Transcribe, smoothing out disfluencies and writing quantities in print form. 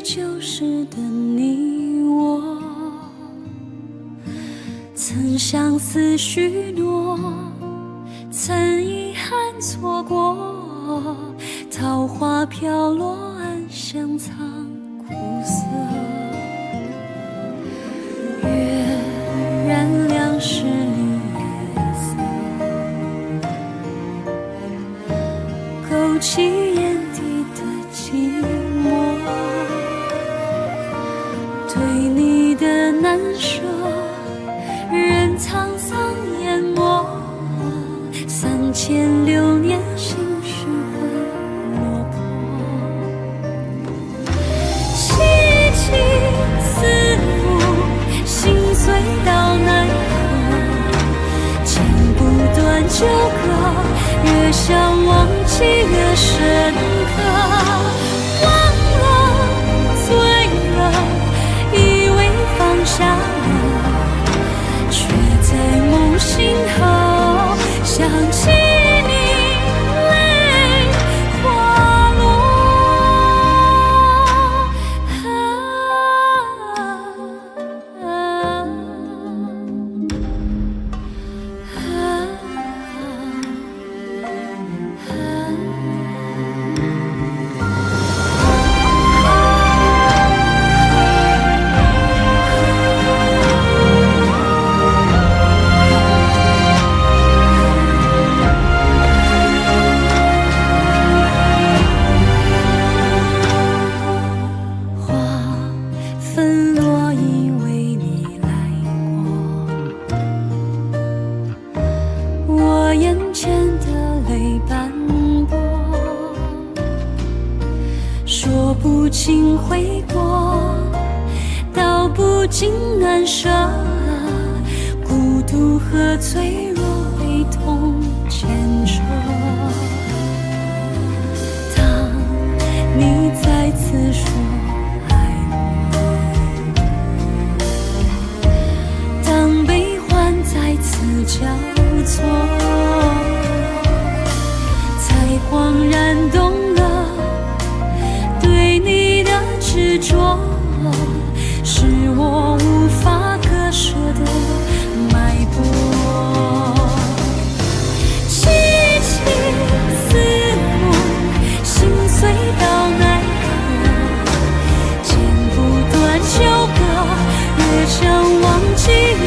旧时的你我，曾相思许诺，曾遗憾错过，桃花飘落，暗香藏苦涩。月染两世里夜色，勾起眼底的寂寞。对你的难舍，任沧桑淹没，3600年心事会落魄。凄凄思慕，心碎到奈何，剪不断旧歌，越想忘记越深刻。忘了，醉了，以为放下了，却在梦醒后想起你，泪滑落。眼前的泪斑驳，说不清悔过，道不尽难舍，孤独和脆弱被痛牵扯。当你再次说爱我，当悲欢再次交错，才恍然懂了，对你的执着，是我无法割舍的脉搏。凄凄思慕，心碎到奈何，剪不断旧歌，越想忘记越